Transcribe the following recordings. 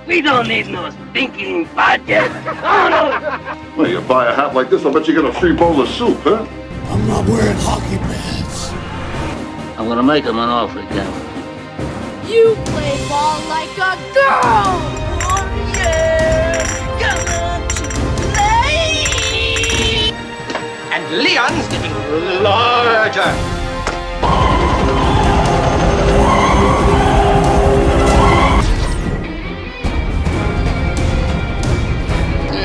We don't need no stinking budget. Oh, no. Well, you buy a hat like this, I'll bet you get a free bowl of soup, huh? I'm not wearing hockey pads. I'm gonna make him an offer again. You play ball like a girl! Oh yeah! Come to play! And Leon's getting larger.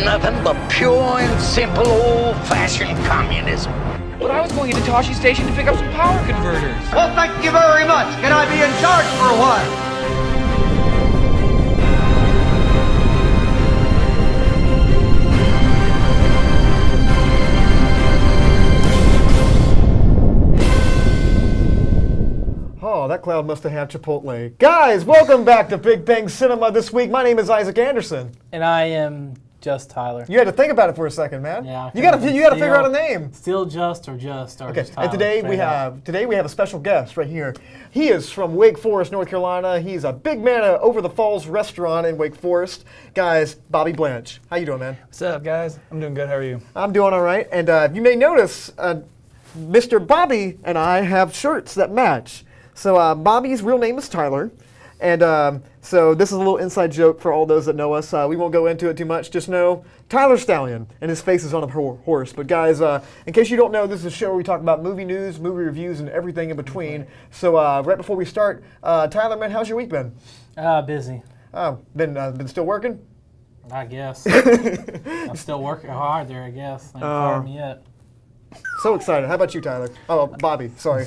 Nothing but pure and simple old-fashioned communism. But I was going into Toshi Station to pick up some power converters. Well, thank you very much. Can I be in charge for a while? Oh, that cloud must have had Chipotle. Guys, welcome back to Big Bang Cinema this week. My name is Isaac Anderson. And I am just Tyler. You had to think about it for a second, man. Yeah. You gotta figure out a name. Still just or just or Okay. just Tyler. And today we have a special guest right here. He is from Wake Forest, North Carolina. He's a big man at Over the Falls restaurant in Wake Forest. Guys, Bobby Blanche. How you doing, man? What's up, guys? I'm doing good. How are you? I'm doing all right. And you may notice Mr. Bobby and I have shirts that match. So Bobby's real name is Tyler. And so this is a little inside joke for all those that know us. We won't go into it too much. Just know Tyler Stallion, and his face is on a horse. But guys, in case you don't know, this is a show where we talk about movie news, movie reviews, and everything in between. So right before we start, Tyler, man, how's your week been? Busy. Been still working? I guess. I'm still working hard there, I guess. They haven't fired me yet. So excited. How about you, Tyler? Oh, Bobby, sorry.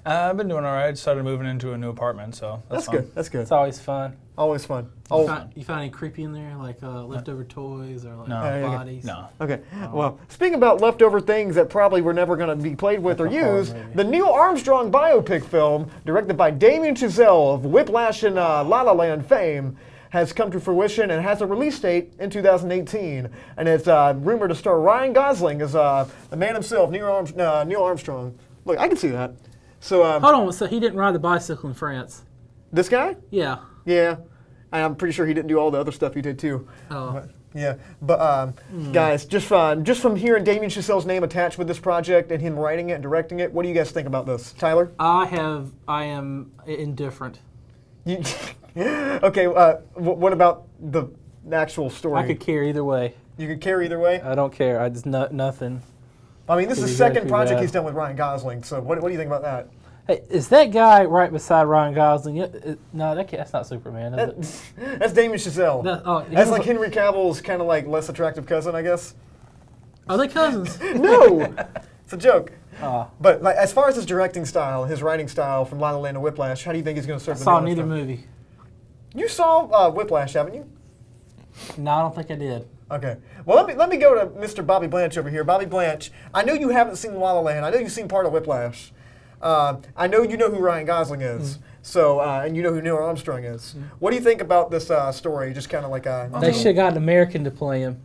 I've been doing all right. Started moving into a new apartment, so that's fun. Good. That's good. It's always fun. Always fun. You find any creepy in there, like leftover toys or like bodies? No. Okay. Well, speaking about leftover things that probably were never going to be played with or used, the Neil Armstrong biopic film, directed by Damien Chazelle of Whiplash and La La Land fame, has come to fruition and has a release date in 2018. And it's rumored to star Ryan Gosling as the man himself, Neil Armstrong. Look, I can see that. So Hold on, so he didn't ride the bicycle in France? This guy? Yeah. Yeah. And I'm pretty sure he didn't do all the other stuff he did too. Oh. But guys, just from hearing Damien Chazelle's name attached with this project and him writing it and directing it, what do you guys think about this? Tyler? I am indifferent. Okay, what about the actual story? I could care either way. You could care either way? I don't care. I just nothing. I mean, this is the Could be second good, could be project bad. he's done with Ryan Gosling, so what do you think about that? Hey, is that guy right beside Ryan Gosling? No, that's not Superman, is it? That's Damien Chazelle. That's like Henry Cavill's kind of like less attractive cousin, I guess. Are they cousins? No! It's a joke. Oh. But like, as far as his directing style, his writing style from La La Land to Whiplash, how do you think he's going to serve I the saw Neil neither Armstrong? movie. You saw Whiplash, haven't you? No, I don't think I did. Okay. Well, let me go to Mr. Bobby Blanche over here. Bobby Blanche, I know you haven't seen La La Land. I know you've seen part of Whiplash. I know you know who Ryan Gosling is. So, and you know who Neil Armstrong is. What do you think about this story? Just kind of like They should have got an American to play him.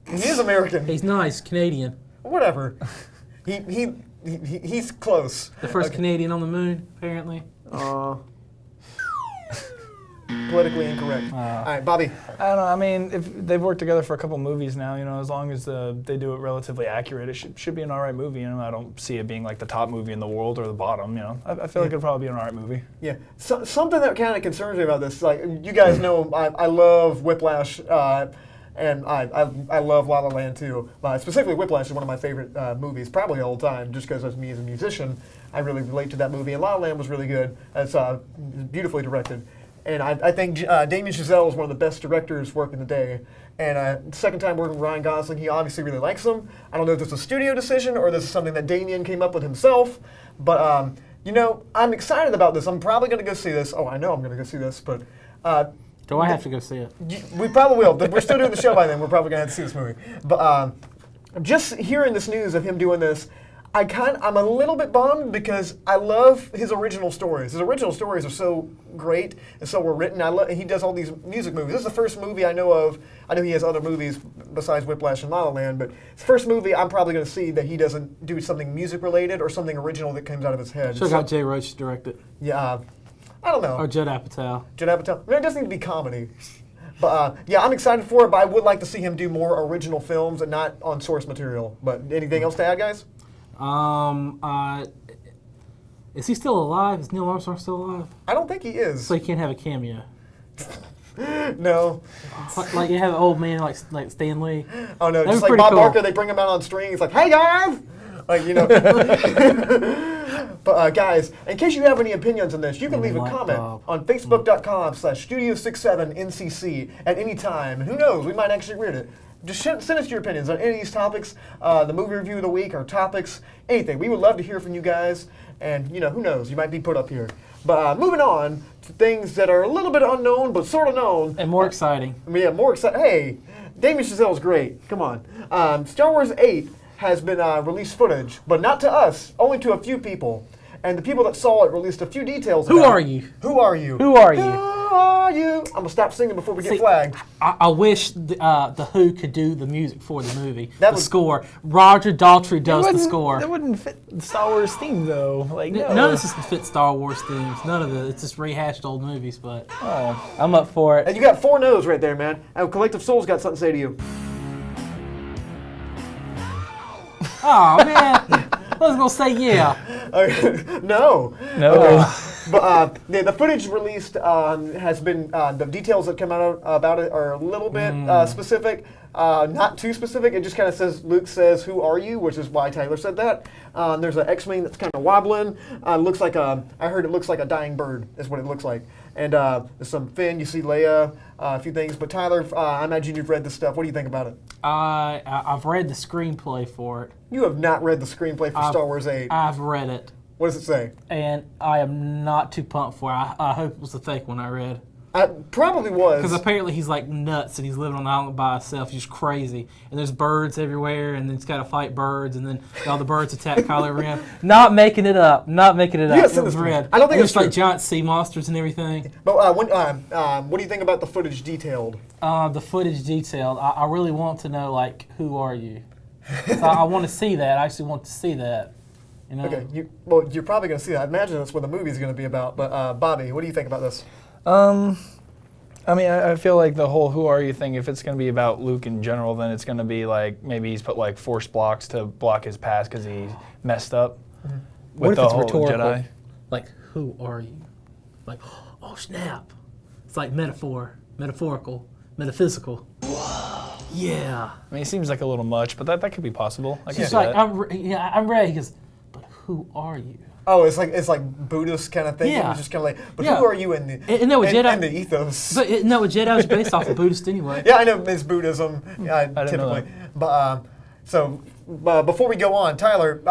He is American. He's nice, Canadian. Whatever. He's close. The first Canadian on the moon, apparently. Politically incorrect. All right, Bobby. I don't know. I mean, if they've worked together for a couple movies now, you know, as long as they do it relatively accurate, it should be an all right movie. You know, I don't see it being like the top movie in the world or the bottom. You know, I feel like it'll probably be an all right movie. Yeah. So, something that kind of concerns me about this, like you guys know, I love Whiplash. And I love La La Land too. Specifically, Whiplash is one of my favorite movies, probably all the time, just because as me as a musician, I really relate to that movie. And La La Land was really good. It's beautifully directed. And I think Damien Chazelle is one of the best directors working today. And second time working with Ryan Gosling, he obviously really likes him. I don't know if this is a studio decision or this is something that Damien came up with himself. But, you know, I'm excited about this. I'm probably going to go see this. Oh, I know I'm going to go see this, but... Do I have to go see it? We probably will. We're still doing the show by then. We're probably going to have to see this movie. But just hearing this news of him doing this, I'm a little bit bummed because I love his original stories. His original stories are so great and so well written. He does all these music movies. This is the first movie I know of. I know he has other movies besides Whiplash and La La Land, but it's the first movie I'm probably going to see that he doesn't do something music related or something original that comes out of his head. Should have got Jay Roach to direct it. Yeah, I don't know. Or Judd Apatow. Judd Apatow. No, it doesn't need to be comedy. But yeah, I'm excited for it, but I would like to see him do more original films and not on source material. But anything else to add, guys? Is he still alive? Is Neil Armstrong still alive? I don't think he is. So he can't have a cameo. No. Like you have an old man like Stan Lee. Oh no, That'd just be like pretty Bob cool. Barker, they bring him out on strings, like, hey guys! Like, you know. But guys, in case you have any opinions on this, you can leave a comment on facebook.com/Studio67NCC at any time. And who knows, we might actually read it. Just send us your opinions on any of these topics, the movie review of the week, or topics, anything. We would love to hear from you guys. And, you know, who knows, you might be put up here. But moving on to things that are a little bit unknown, but sort of known. And more exciting. Yeah, more exciting. Hey, Damien Chazelle is great. Come on. Star Wars 8 has been released footage, but not to us, only to a few people. And the people that saw it released a few details about Who are it. you? Who are you? Who are you? Who are you? I'm going to stop singing before we get flagged. I wish the Who could do the music for the movie. That the would- score. Roger Daltrey does the score. That wouldn't fit the Star Wars theme, though. Like, no. None of this is to fit Star Wars themes. None of it. It's just rehashed old movies, but Oh. I'm up for it. And you got 4 no's right there, man. And Collective Soul's got something to say to you. Oh man, I was gonna say yeah. No. No. But the footage released has been, the details that come out about it are a little bit specific. Not too specific. It just kind of says, Luke says, who are you? Which is why Tyler said that. There's an X-Wing that's kind of wobbling. Looks like I heard it looks like a dying bird is what it looks like. And there's some Finn, you see Leia, a few things. But Tyler, I imagine you've read this stuff. What do you think about it? I've read the screenplay for it. You have not read the screenplay for Star Wars 8. I've read it. What does it say? And I am not too pumped for it. I hope it was a fake one I read. Probably was. Because apparently he's like nuts and he's living on an island by himself. He's just crazy. And there's birds everywhere and then he's got to fight birds and then all the birds attack Kylo Ren. Not making it up. Not making it up. Yes, It was read. I don't think and it's there's like true. giant sea monsters and everything. But what do you think about the footage detailed? The footage detailed. I really want to know, like, who are you? So I want to see that. I actually want to see that. You know? Okay, you're probably going to see that. I imagine that's what the movie's going to be about. But Bobby, what do you think about this? I mean, I feel like the whole "who are you" thing, if it's going to be about Luke in general, then it's going to be like maybe he's put like force blocks to block his past because he messed up What with if the it's whole rhetorical? Jedi. Like, who are you? Like, oh snap! It's like metaphorical, metaphysical. Yeah. I mean, it seems like a little much, but that could be possible. I can She's see like, that. I'm ready. He goes, but who are you? Oh, it's like Buddhist kind of thing. Yeah. It's just kind of like, but Yeah. who are you in the And no, Jedi- in the ethos? But Jedi was based off of Buddhist anyway. Yeah, I know it's Buddhism didn't know typically. that. But so before we go on, Tyler,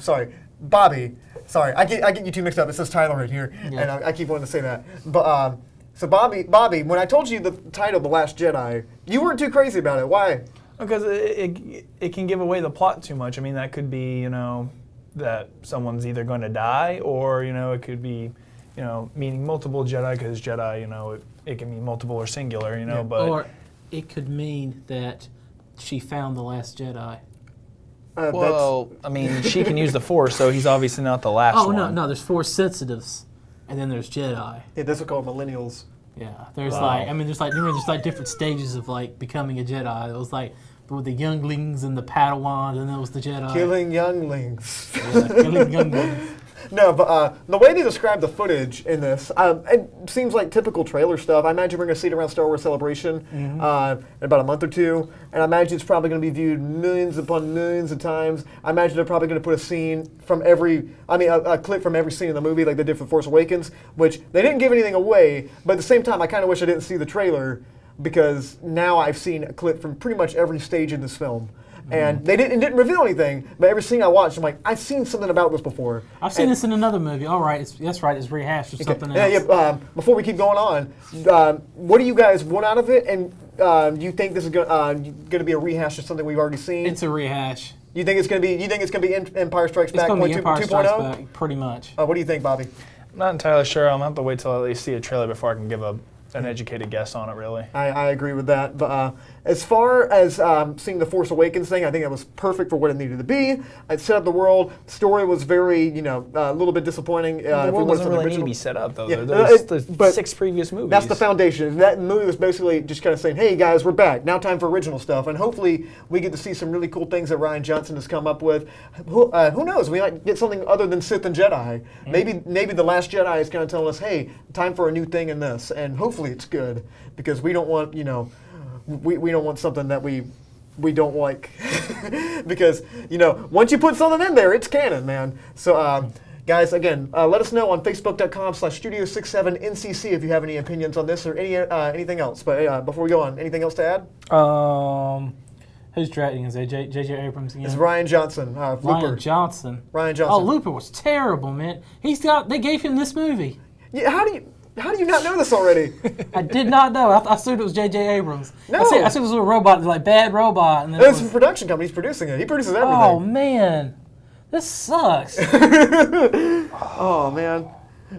sorry, Bobby, sorry, I get you two mixed up. It says Tyler right here, Yeah. and I keep wanting to say that. But so Bobby, when I told you the title, The Last Jedi, you weren't too crazy about it. Why? Because it can give away the plot too much. I mean, that could be, you know, that someone's either going to die, or, you know, it could be, you know, meaning multiple Jedi, because Jedi, you know, it can mean multiple or singular, you know, Yeah. but... Or it could mean that she found the last Jedi. Well, I mean, she can use the Force, so he's obviously not the last Oh, one. no, there's Force sensitives, and then there's Jedi. Yeah, that's what called millennials. Yeah, there's Wow. like, I mean, there's like different stages of like becoming a Jedi. It was like with the younglings and the Padawans, and then it was the Jedi. Killing younglings. Yeah, killing younglings. No, but the way they describe the footage in this, it seems like typical trailer stuff. I imagine we're going to see it around Star Wars Celebration in about a month or two. And I imagine it's probably going to be viewed millions upon millions of times. I imagine they're probably going to put a scene from a clip from every scene in the movie like they did for Force Awakens, which they didn't give anything away. But at the same time, I kind of wish I didn't see the trailer, because now I've seen a clip from pretty much every stage in this film. And it didn't reveal anything, but every scene I watched, I'm like, I've seen something about this before. I've seen this in another movie. All right, that's right. It's rehashed or something Yeah, else. yeah. Before we keep going on, what do you guys want out of it? And do you think this is going to be a rehash of something we've already seen? It's a rehash. You think it's going to be? You think it's going to be Empire Strikes It's Back going to be 2.0? Empire Strikes Back, pretty much. What do you think, Bobby? I'm not entirely sure. I'm going to have to wait till I at least see a trailer before I can give an educated guess on it, really. I agree with that. But as far as seeing the Force Awakens thing, I think that was perfect for what it needed to be. It set up the world. Story was very, a little bit disappointing. The world doesn't really need to be set up, though. There's the 6 previous movies. That's the foundation. That movie was basically just kind of saying, hey, guys, we're back. Now time for original stuff. And hopefully we get to see some really cool things that Rian Johnson has come up with. Who knows? We might get something other than Sith and Jedi. Maybe The Last Jedi is kind of telling us, hey, time for a new thing in this. And hopefully it's good, because we don't want, we don't want something that we don't like. Because, once you put something in there, it's canon, man. So, guys, again, let us know on Facebook.com/Studio67NCC if you have any opinions on this or anything else. But before we go on, anything else to add? Who's directing? Is it J.J. Abrams again? It's Rian Johnson. Looper. Ryan Johnson. Oh, Looper was terrible, man. They gave him this movie. Yeah, how do you not know this already? I did not know. I assumed it was J.J. Abrams. No. I assumed it was a robot, like bad robot. And then It's a production company. He's producing it. He produces everything. Oh, man. This sucks. Oh, man.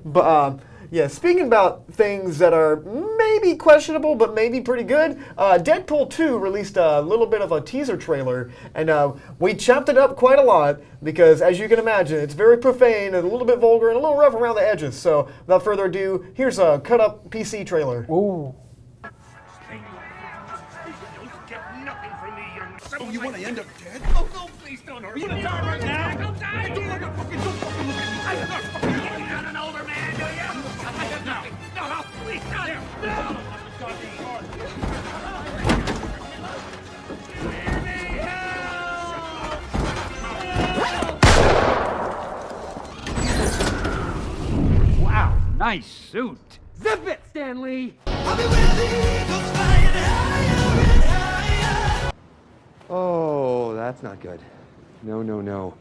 But, yeah, speaking about things that are maybe questionable, but maybe pretty good, Deadpool 2 released a little bit of a teaser trailer, and we chopped it up quite a lot, because as you can imagine, it's very profane and a little bit vulgar and a little rough around the edges. So, without further ado, here's a cut-up PC trailer. Ooh. Oh, you want to end up dead? Oh, no, please don't hurt me. You want to die right now? Don't die. Don't look at fucking, don't fucking look at me. I'm not fucking looking at an older man, do you? No, please, no. Wow, nice suit. Zip it, Stanley. Oh, that's not good. No.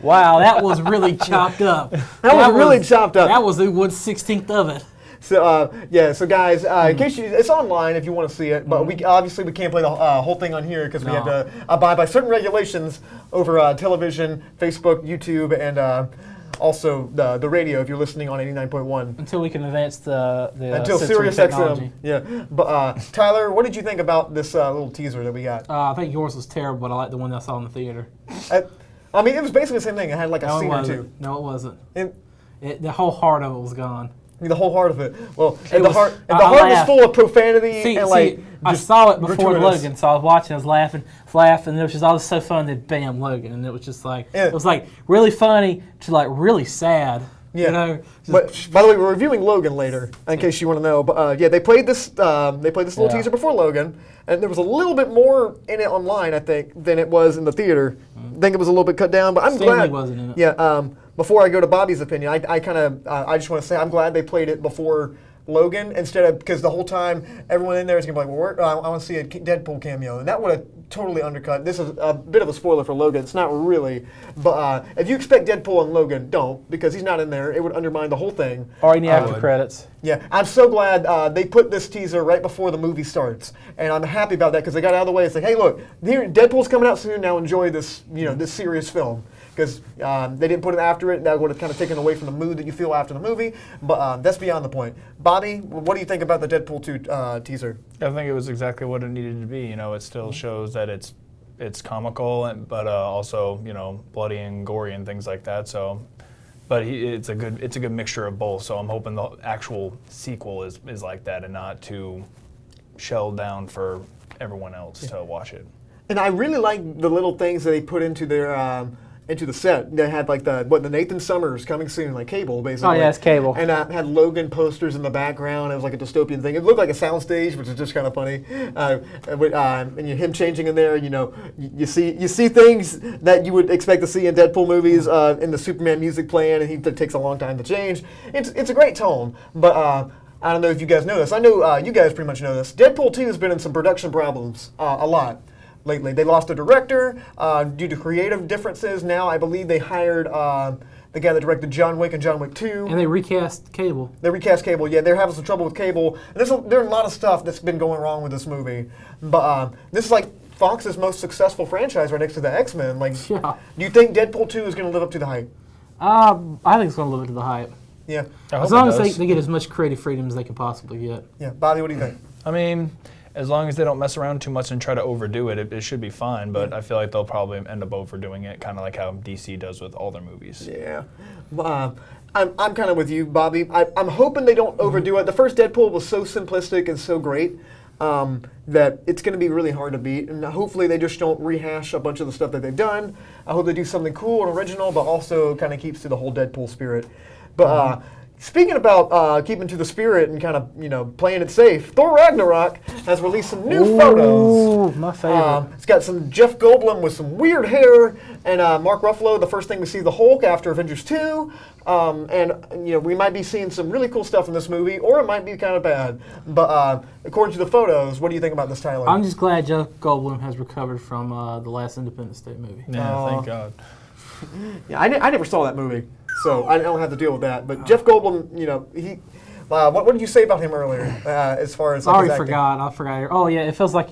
Wow, that was really chopped up. That was really chopped up. That was the 1/16th of it. So so guys, in case it's online if you want to see it, but we can't play the whole thing on here because we have to abide by certain regulations over television, Facebook, YouTube, and also the radio if you're listening on 89.1. Until we can advance the until Sirius technology. XM. Yeah, but Tyler, what did you think about this little teaser that we got? I think yours was terrible, but I like the one that I saw in the theater. I mean, it was basically the same thing. It had like a scene or two. No, it wasn't. The whole heart of it was gone. The whole heart of it. Well, the heart was full of profanity and like. I saw it before gratuitous. Logan, so I was watching. I was laughing, and it was just all this so fun. Then bam, Logan, and it was just like it was like really funny to like really sad. Yeah. But by the way, we're reviewing Logan later, in case you want to know. But they played this little teaser before Logan, and there was a little bit more in it online, I think, than it was in the theater. I think it was a little bit cut down, but I'm Stanley glad. wasn't in it. Yeah. Before I go to Bobby's opinion, I just want to say I'm glad they played it before Logan instead of, because the whole time everyone in there is gonna be like, well, I want to see a Deadpool cameo, and that would have totally undercut. This is a bit of a spoiler for Logan. It's not really, but if you expect Deadpool and Logan, don't, because he's not in there. It would undermine the whole thing. Or in the after credits. Yeah, I'm so glad they put this teaser right before the movie starts, and I'm happy about that because they got out of the way. It's like, hey, look, here Deadpool's coming out soon. Now enjoy this, this serious film. Because they didn't put it after it. That would have kind of taken away from the mood that you feel after the movie. But that's beyond the point. Bobby, what do you think about the Deadpool 2 teaser? I think it was exactly what it needed to be. It still shows that it's comical, but also bloody and gory and things like that. So, but it's a good mixture of both. So I'm hoping the actual sequel is like that and not too shelled down for everyone else to watch it. And I really like the little things that they put into their. Into the set. They had like the Nathan Summers coming soon, like Cable, basically. Oh yeah, it's Cable. And had Logan posters in the background. It was like a dystopian thing. It looked like a soundstage, which is just kind of funny. And him changing in there, you see things that you would expect to see in Deadpool movies. In the Superman music playing, and it takes a long time to change. It's a great tone, but. I don't know if you guys know this. I know you guys pretty much know this. Deadpool 2 has been in some production problems a lot. Lately, they lost a director due to creative differences. Now, I believe they hired the guy that directed John Wick and John Wick 2. And they recast Cable. They recast Cable. Yeah, they're having some trouble with Cable. And there's a lot of stuff that's been going wrong with this movie. But this is like Fox's most successful franchise, right next to the X-Men. Like, do you think Deadpool 2 is going to live up to the hype? I think it's going to live up to the hype. Yeah. As long as they get as much creative freedom as they can possibly get. Yeah. Bobby, what do you think? I mean, as long as they don't mess around too much and try to overdo it, it should be fine. But I feel like they'll probably end up overdoing it, kind of like how DC does with all their movies. Yeah. I'm kind of with you, Bobby. I'm hoping they don't overdo it. The first Deadpool was so simplistic and so great that it's going to be really hard to beat. And hopefully they just don't rehash a bunch of the stuff that they've done. I hope they do something cool and original, but also kind of keeps to the whole Deadpool spirit. But speaking about keeping to the spirit and kind of, playing it safe, Thor Ragnarok has released some new photos. My favorite. It's got some Jeff Goldblum with some weird hair, and Mark Ruffalo, the first thing we see the Hulk after Avengers 2. We might be seeing some really cool stuff in this movie, or it might be kind of bad. But according to the photos, what do you think about this, Tyler? I'm just glad Jeff Goldblum has recovered from the last Independence Day movie. Yeah, thank God. Yeah, I never saw that movie, so I don't have to deal with that. But Jeff Goldblum, he. What did you say about him earlier? As far as I already his acting? forgot. I forgot. Oh yeah, it feels like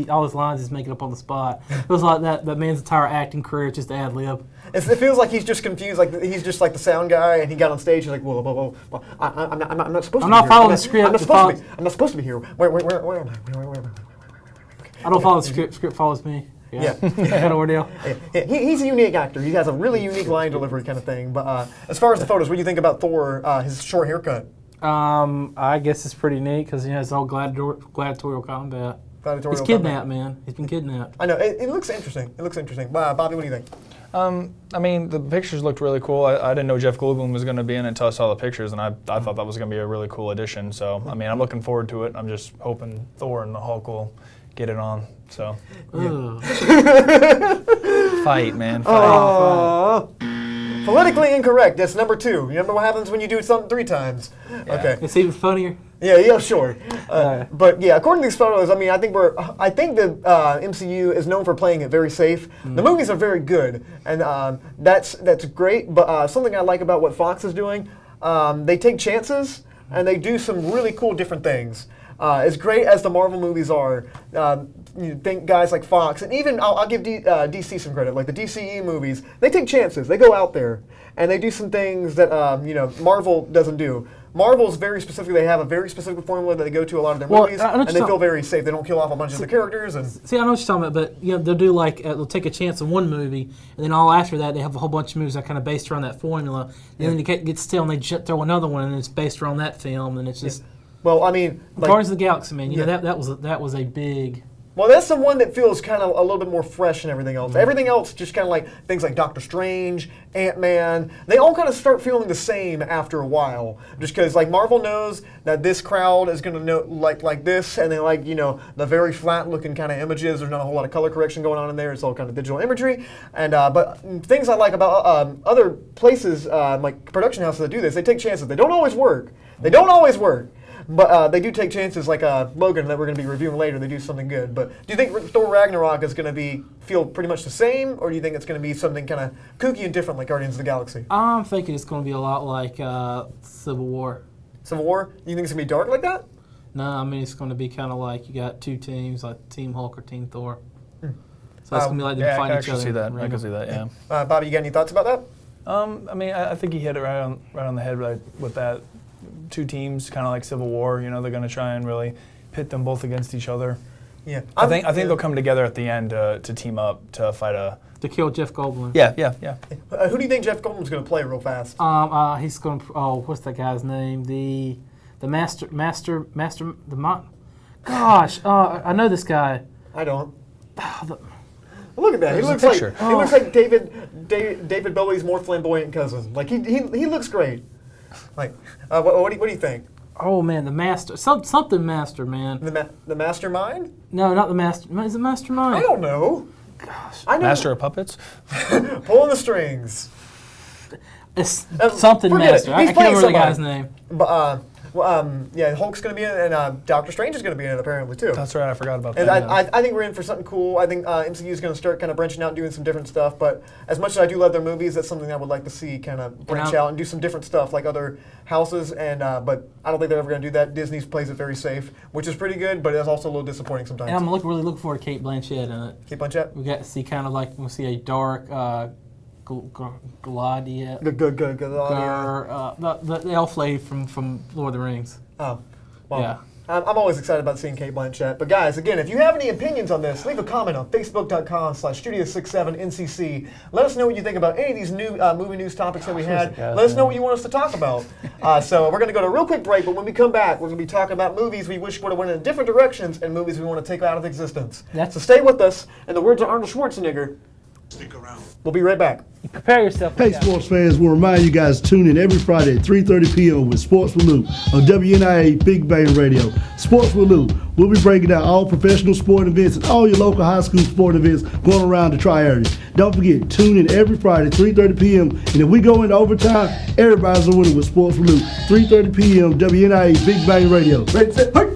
all his lines he's making up on the spot. It feels like that man's entire acting career is just ad lib. It feels like he's just confused. Like he's just like the sound guy, and he got on stage. He's like, "Whoa, I'm not supposed to. I'm not be following here. the script. I'm not supposed to be here. Where am I? I don't follow the script. Script follows me. Yeah. Kind of ordeal. Yeah, he's a unique actor. He has a really unique line delivery kind of thing. But as far as the photos, what do you think about Thor? His short haircut. I guess it's pretty neat because it's whole gladiatorial combat. He's kidnapped, man. He's been kidnapped. I know. It looks interesting. Bobby, what do you think? I mean, the pictures looked really cool. I didn't know Jeff Goldblum was going to be in it until I saw the pictures, and I thought that was going to be a really cool addition. So, I mean, I'm looking forward to it. I'm just hoping Thor and the Hulk will get it on. So, fight, man. Fight. Politically incorrect. That's number 2. You remember what happens when you do something 3 times? Yeah. Okay. It's even funnier. Yeah, sure. But yeah, according to these photos, I mean, I think the MCU is known for playing it very safe. The movies are very good, and that's great. But something I like about what Fox is doing, they take chances and they do some really cool different things. As great as the Marvel movies are, you think guys like Fox, and even I'll give DC some credit, like the DCE movies, they take chances. They go out there, and they do some things that Marvel doesn't do. Marvel's very specific. They have a very specific formula that they go to a lot of their movies, and they feel very safe. They don't kill off a bunch of the characters. And see, I know what you're talking about, but they'll do they'll take a chance on one movie, and then all after that, they have a whole bunch of movies that are kind of based around that formula. And then it gets still, and they throw another one, and it's based around that film, and it's just. Well, I mean, Guardians of the Galaxy, man. That was a big. Well, that's the one that feels kind of a little bit more fresh than everything else. Everything else just kind of like things like Doctor Strange, Ant-Man. They all kind of start feeling the same after a while, just because like Marvel knows that this crowd is going to know like this, and they like the very flat-looking kind of images. There's not a whole lot of color correction going on in there. It's all kind of digital imagery. And but things I like about other places like production houses that do this, they take chances. They don't always work. But they do take chances, like Logan that we're going to be reviewing later. They do something good. But do you think Thor Ragnarok is going to feel pretty much the same, or do you think it's going to be something kind of kooky and different like Guardians of the Galaxy? I'm thinking it's going to be a lot like Civil War. Civil War? You think it's going to be dark like that? No, I mean it's going to be kind of like you got 2 teams, like Team Hulk or Team Thor. So it's going to be like them fighting each other. I can see that. Yeah. Bobby, you got any thoughts about that? I mean, I think he hit it right on the head with that. 2 teams, kind of like Civil War. They're going to try and really pit them both against each other. Yeah, I think they'll come together at the end to team up to fight to kill Jeff Goldblum. Yeah. Who do you think Jeff Goldblum's going to play real fast? He's going to. What's that guy's name? The master. Gosh, I know this guy. I don't. Look at that. He looks like David Bowie's more flamboyant cousin. Like he looks great. Like, what do you think? Oh man, the master, something master, man. The mastermind? No, not the master. Is it mastermind? I don't know. Gosh, Master of Puppets. Pulling the strings. It's something master. I can't remember the guy's name. But Hulk's going to be in it, and Doctor Strange is going to be in it apparently too. That's right, I forgot about and that. I think we're in for something cool. I think MCU is going to start kind of branching out and doing some different stuff. But as much as I do love their movies, that's something I would like to see kind of branch out and do some different stuff like other houses. And but I don't think they're ever going to do that. Disney plays it very safe, which is pretty good, but it's also a little disappointing sometimes. And I'm really looking forward to Kate Blanchett in it. Kate Blanchett? We got to see kind of like we'll see a dark. Gladia. The elf lady from Lord of the Rings. Oh, well, yeah. I'm always excited about seeing Kate Blanchett. But guys, again, if you have any opinions on this, leave a comment on facebook.com/Studio67NCC. Let us know what you think about any of these new movie news topics that we had. Let us know what you want us to talk about. So we're going to go to a real quick break, but when we come back, we're going to be talking about movies we wish would have went in different directions and movies we want to take out of existence. So stay with us. In the words of Arnold Schwarzenegger, Stick around. we'll be right back. Prepare yourself. Hey, sports fans, we'll remind you guys to tune in every Friday at 3:30 p.m. with Sports with Lou on WNIA Big Bang Radio. Sports with Lou. We'll be breaking down all professional sport events and all your local high school sport events going around the tri-area. Don't forget, tune in every Friday, 3:30 p.m. And if we go into overtime, everybody's a winner with Sports with Lou. 3:30 p.m. WNIA Big Bang Radio. Ready, set, hey!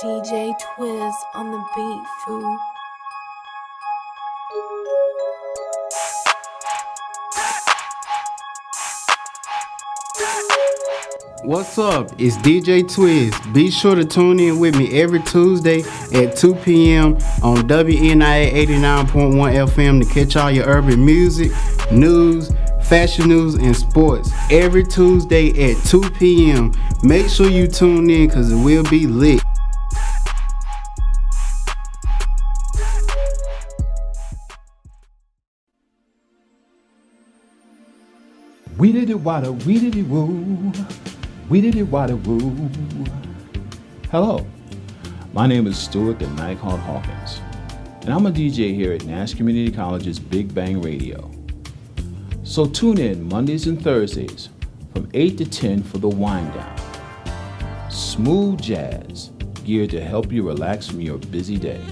DJ Twiz on the beat, fool. What's up? It's DJ Twiz. Be sure to tune in with me every Tuesday at 2 p.m. on WNIA 89.1 FM to catch all your urban music, news, fashion news, and sports every Tuesday at 2 p.m. Make sure you tune in because it will be lit. We did it wada, we did it woo. We did it wada woo. Hello, my name is Stuart the Nighthawk Hawkins, and I'm a DJ here at Nash Community College's Big Bang Radio. So tune in Mondays and Thursdays from 8 to 10 for the wind down. Smooth jazz geared to help you relax from your busy day.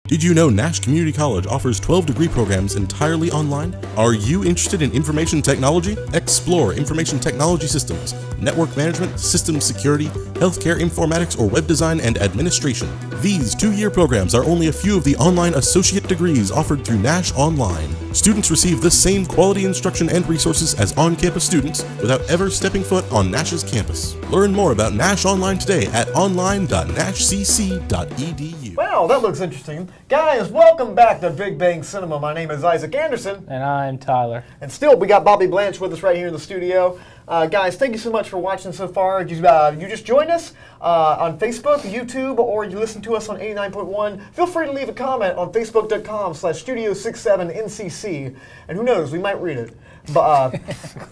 Did you know Nash Community College offers 12 degree programs entirely online? Are you interested in information technology? Explore information technology systems, network management, systems security, healthcare informatics, or web design and administration. These 2-year programs are only a few of the online associate degrees offered through Nash Online. Students receive the same quality instruction and resources as on-campus students without ever stepping foot on Nash's campus. Learn more about Nash Online today at online.nashcc.edu. Wow, that looks interesting. Guys, welcome back to Big Bang Cinema. My name is Isaac Anderson. And I'm Tyler. And still, we got Bobby Blanche with us right here in the studio. Guys, thank you so much for watching so far. You just joined us on Facebook, YouTube, or you listen to us on 89.1. Feel free to leave a comment on facebook.com/Studio67NCC. And who knows, we might read it. But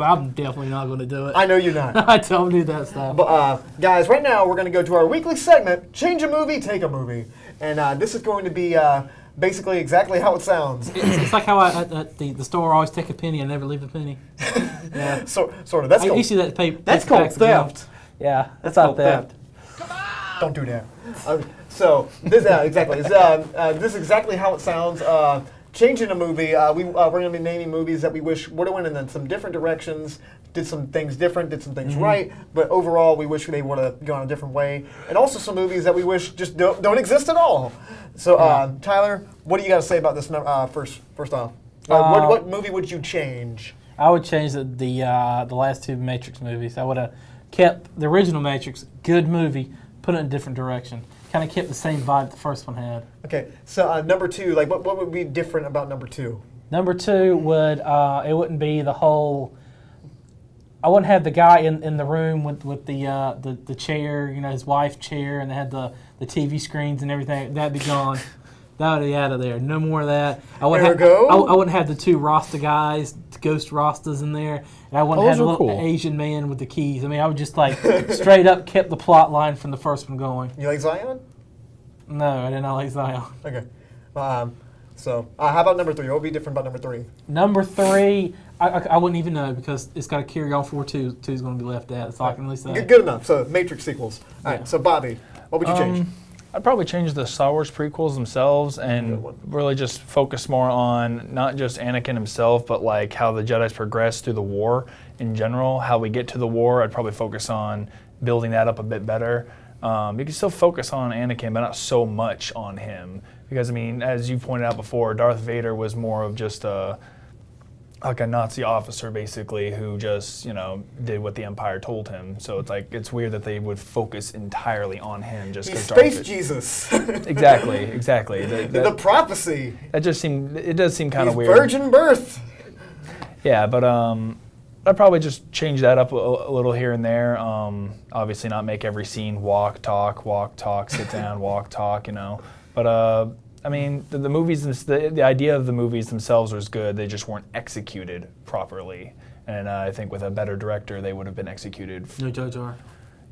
I'm definitely not going to do it. I know you're not. I don't do that stuff. But guys, right now we're going to go to our weekly segment, Change a Movie, Take a Movie. And this is going to be basically exactly how it sounds. It's like how I, at the store always take a penny and never leave a penny. Yeah. Sort of. That's called, you see that paper. that's called theft. Yeah, that's not theft. Don't do that. So this exactly. This is exactly how it sounds. Changing a movie. We're going to be naming movies that we wish would have went in some different directions. Did some things different, did some things right, but overall we wish they would have gone a different way. And also some movies that we wish just don't exist at all. So Tyler, what do you got to say about this first off? What movie would you change? I would change the last two Matrix movies. I would have kept the original Matrix, good movie, put it in a different direction. Kind of kept the same vibe the first one had. Okay, so number two, like what would be different about number two? Number two would it wouldn't be the whole. I wouldn't have the guy in the room with the chair, his wife's chair, and they had the TV screens and everything. That'd be gone. That would be out of there. No more of that. I wouldn't have the two Rasta guys, the ghost Rastas in there, and I wouldn't have the little Asian man with the keys. I mean, I would just straight up kept the plot line from the first one going. You like Zion? No, I did not like Zion. Okay. So how about number three? What would be different about number three? Number three, I wouldn't even know because it's got to carry on for two. Two's going to be left out. That's all I can really say. Good enough. So Matrix sequels. All right. So Bobby, what would you change? I'd probably change the Star Wars prequels themselves and really just focus more on not just Anakin himself, but like how the Jedi's progress through the war in general, how we get to the war. I'd probably focus on building that up a bit better. You can still focus on Anakin, but not so much on him. Because, I mean, as you pointed out before, Darth Vader was more of just a like a Nazi officer basically who just, did what the Empire told him. So it's like, it's weird that they would focus entirely on him just He's because Space Jesus. Exactly. The prophecy. It does seem kind of He's weird. virgin birth. Yeah, but I'd probably just change that up a little here and there. Obviously not make every scene walk, talk, sit down, walk, talk, But I mean, the movies, the idea of the movies themselves was good. They just weren't executed properly. And I think with a better director, they would have been executed. No Jar Jar.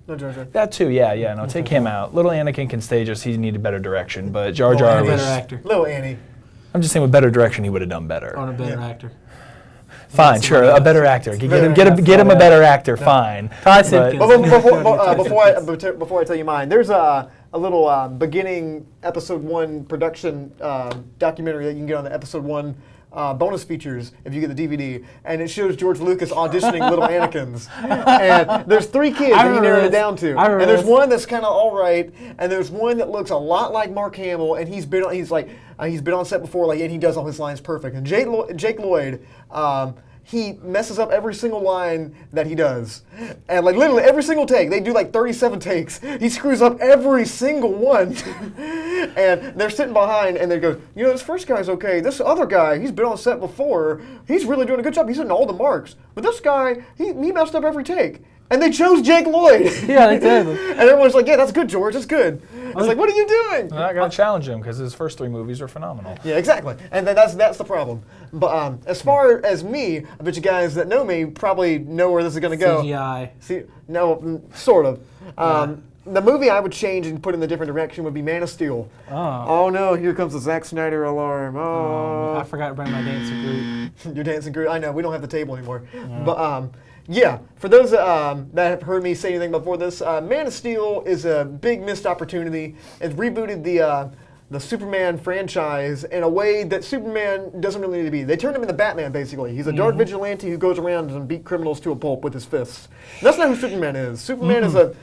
No Jar Jar. That too, yeah. No, take him out. Little Anakin can stay, just he needed better direction. But Jar Jar was... better actor. Little Annie. I'm just saying with better direction, he would have done better. On a better actor. Fine, sure, a better actor. Get him a better actor, fine. Before I tell you mine, there's a little beginning episode 1 production documentary that you can get on the episode 1 bonus features if you get the DVD, and it shows George Lucas auditioning little Anakins. And there's 3 kids that he narrowed it down to, and there's one that's kind of all right, and there's one that looks a lot like Mark Hamill, and he's been on set before, and he does all his lines perfect. And Jake Lloyd. He messes up every single line that he does. And literally every single take, they do 37 takes. He screws up every single one. And they're sitting behind and they go, this first guy's okay. This other guy, he's been on set before. He's really doing a good job. He's hitting all the marks. But this guy, he messed up every take. And they chose Jake Lloyd. Yeah, they did. And everyone's like, yeah, that's good, George, that's good. It's like, what are you doing? I'm not going to challenge him because his first 3 movies are phenomenal. Yeah, exactly. And that's the problem. But as far as me, I bet you guys that know me probably know where this is going to go. CGI. Sort of. The movie I would change and put in a different direction would be Man of Steel. Oh no, here comes the Zack Snyder alarm. Oh. I forgot to bring my dancing group. Your dancing group. I know, we don't have the table anymore. But yeah, for those that have heard me say anything before this, Man of Steel is a big missed opportunity. It rebooted the Superman franchise in a way that Superman doesn't really need to be. They turned him into Batman, basically. He's a dark vigilante who goes around and beat criminals to a pulp with his fists. And that's not who Superman is. Superman is a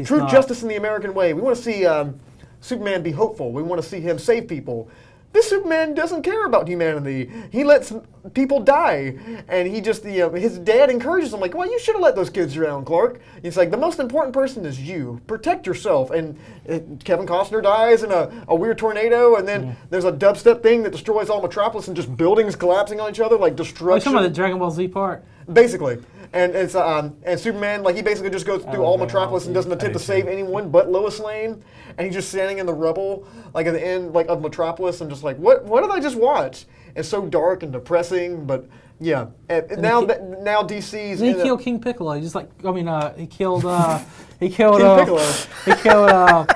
true justice in the American way. We want to see Superman be hopeful. We want to see him save people. This Superman doesn't care about humanity. He lets people die, and he just, his dad encourages him, well, you should have let those kids drown, Clark. He's like, the most important person is you. Protect yourself. And Kevin Costner dies in a weird tornado, and then there's a dubstep thing that destroys all Metropolis, and just buildings collapsing on each other, like destruction. Are you talking about the Dragon Ball Z part? Basically. And it's and Superman, he basically just goes through all Metropolis and doesn't attempt to save anyone but Lois Lane, and he's just standing in the rubble, at the end, of Metropolis, and just what did I just watch? It's so dark and depressing, but yeah. Now DC's. He killed King Piccolo. He killed. He killed. King Piccolo. He killed.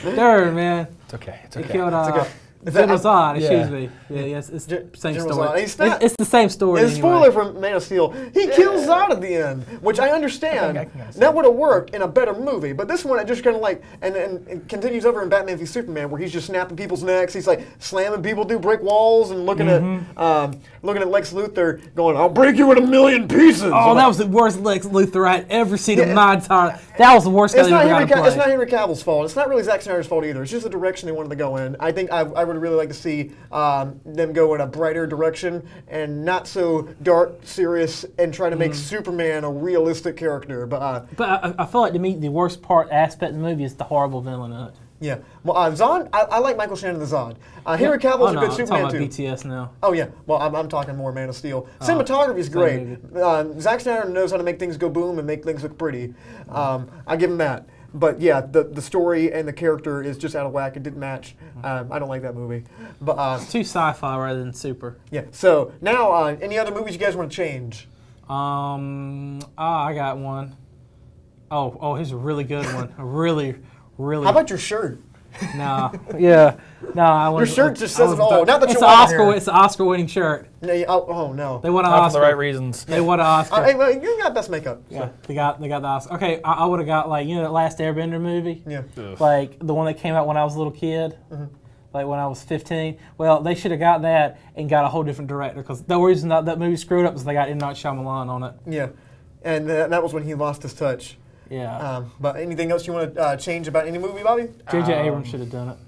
Third man. It's okay. He killed. General Zod, excuse me. Yeah, yes, it's the same story. It's the same story. It's spoiler from Man of Steel. He kills Zod at the end, which I understand. That would have worked in a better movie, but this one, it just kind of and it continues over in Batman v Superman, where he's just snapping people's necks. He's slamming people through brick walls and looking at Lex Luthor, going, "I'll break you in a million pieces." Oh, that was the worst Lex Luthor I had ever seen in my entire. That was the worst guy that ever got to play. It's not Henry Cavill's fault. It's not really Zack Snyder's fault either. It's just the direction they wanted to go in. I think I would really like to see them go in a brighter direction and not so dark, serious, and try to make Superman a realistic character. But I feel like to me the worst aspect of the movie is the horrible villain in it. Yeah. Well, Zod, I like Michael Shannon as Zod. Henry Cavill's a good Superman too. I'm talking about BTS now. Oh yeah. Well, I'm talking more Man of Steel. Cinematography is great. Zack Snyder knows how to make things go boom and make things look pretty. I give him that. But yeah, the story and the character is just out of whack. It didn't match. I don't like that movie. But it's too sci-fi rather than super. Yeah. So now, any other movies you guys want to change? I got one. Oh, here's a really good one. A really. How about your shirt? No. Yeah. No, I want. Your shirt just says it all. Not that it's you're It's an Oscar-winning shirt. No, oh no. They won an Oscar. Oscar For the right reasons. They won an Oscar. Hey, well, you got best makeup. So. Yeah, they got the Oscar. Okay, I would have got that Last Airbender movie. Yeah. The one that came out when I was a little kid. When I was 15. Well, they should have got that and got a whole different director, because the reason that movie screwed up was they got M. Night Shyamalan on it. Yeah, and that was when he lost his touch. Yeah. But anything else you want to change about any movie, Bobby? J.J. Abrams should have done it.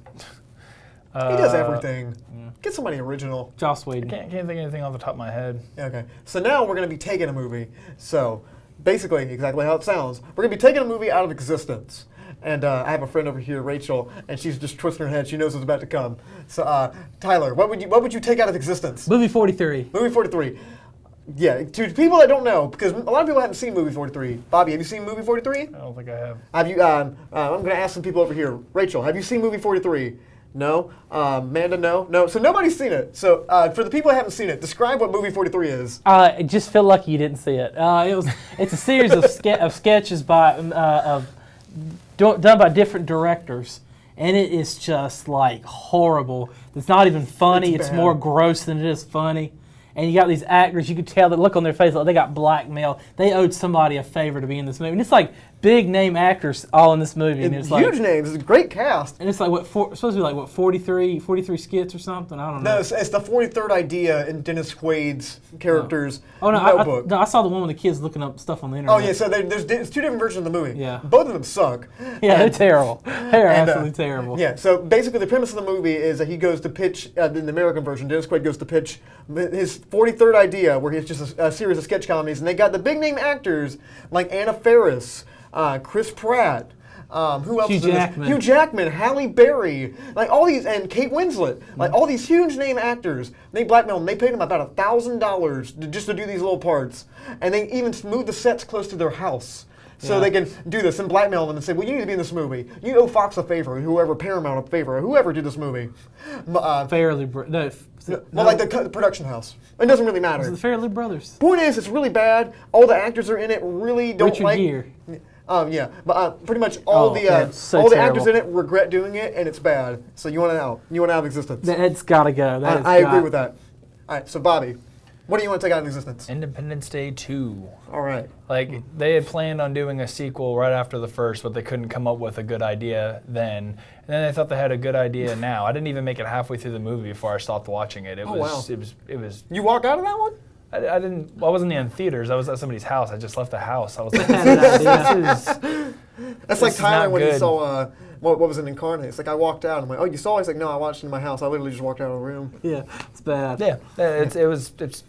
He does everything. Get somebody original. Joss Whedon. Can't think of anything off the top of my head. Okay. So now we're going to be taking a movie. So basically, exactly how it sounds. We're going to be taking a movie out of existence. And I have a friend over here, Rachel, and she's just twisting her head. She knows what's about to come. So Tyler, what would you take out of existence? Movie 43. Movie 43. Yeah, to people that don't know, because a lot of people haven't seen movie 43. Bobby, have you seen movie 43? I don't think I have. Have you? I'm going to ask some people over here. Rachel, have you seen movie 43? No. Amanda, no. No. So nobody's seen it. So for the people who haven't seen it, describe what movie 43 is. I just feel lucky you didn't see it. It's a series of sketches by done by different directors, and it is just like horrible. It's not even funny. It's more gross than it is funny. And you got these actors, you could tell the look on their face, like they got blackmailed. They owed somebody a favor to be in this movie. And it's like big name actors all in this movie. And it's huge names. It's a great cast. And it's like, supposed to be like, 43 skits or something? I don't know. No, it's the 43rd idea in Dennis Quaid's character's notebook. I saw the one with the kids looking up stuff on the internet. Oh, yeah, so there's two different versions of the movie. Yeah. Both of them suck. Yeah, they're terrible. They're absolutely terrible. Yeah, so basically the premise of the movie is that he goes to pitch, in the American version, Dennis Quaid goes to pitch his 43rd idea, where it's just a series of sketch comedies, and they got the big name actors like Anna Faris, Chris Pratt, who else? Hugh Jackman, Halle Berry, like all these, and Kate Winslet, like all these huge name actors. They blackmailed them. They paid them about $1,000 just to do these little parts, and they even moved the sets close to their house. So they can do this and blackmail them and say, well, you need to be in this movie. You owe Fox a favor, whoever, Paramount a favor, whoever did this movie. Like the production house. It doesn't really matter. It's the Farrelly Brothers. Point is, it's really bad. All the actors are in it really don't Richard like. Gere. Yeah, but pretty much all the actors in it regret doing it, and it's bad. So you want it out. You want it out of existence. It's got to go. I agree with that. All right, so Bobby, what do you want to take out of existence? Independence Day 2. All right. Like, they had planned on doing a sequel right after the first, but they couldn't come up with a good idea then. And then they thought they had a good idea now. I didn't even make it halfway through the movie before I stopped watching it. It was. You walk out of that one? I didn't. Well, I wasn't in theaters. I was at somebody's house. I just left the house. I was like, That's like Tyler when he saw what was it, Incarnate? It's like I walked out. I'm like, oh, you saw it? He's like, no, I watched it in my house. I literally just walked out of the room. Yeah, it's bad. Yeah, it's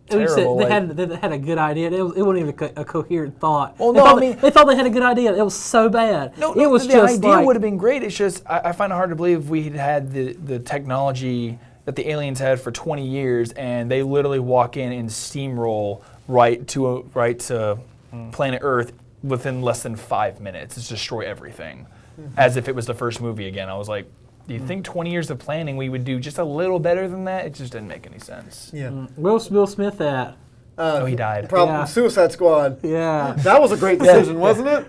terrible. They had a good idea. It wasn't even a coherent thought. Well, they thought they had a good idea. It was so bad. No, it was the just idea would have been great. It's just I find it hard to believe we had the technology that the aliens had for 20 years, and they literally walk in and steamroll right to planet Earth within less than 5 minutes. It's destroy everything, as if it was the first movie again. I was like, do you think 20 years of planning we would do just a little better than that? It just didn't make any sense. Yeah. Where's Will Smith at? He died. Suicide Squad. Yeah. That was a great decision, wasn't it?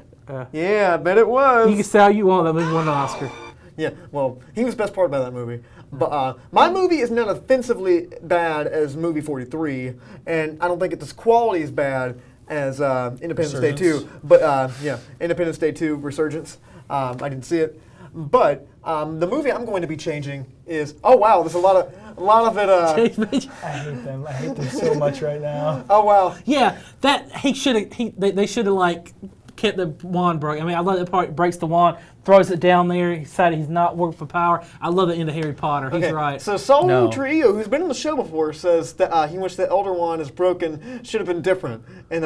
Yeah, I bet it was. You can say how you want. That movie won an Oscar. Yeah, well, he was best part about that movie. But my movie is not offensively bad as movie 43, and I don't think it's as quality as bad as Independence Day 2. But Independence Day 2 Resurgence. I didn't see it. But the movie I'm going to be changing is there's a lot of it. I hate them. I hate them so much right now. Oh wow. Yeah, that they should have like kept the wand broke. I mean, I love that part. Breaks the wand, throws it down there. He decided he's not working for power. I love the end of Harry Potter. He's right. So Saul Trio, who's been on the show before, says that he wished the Elder Wand is broken. Should have been different in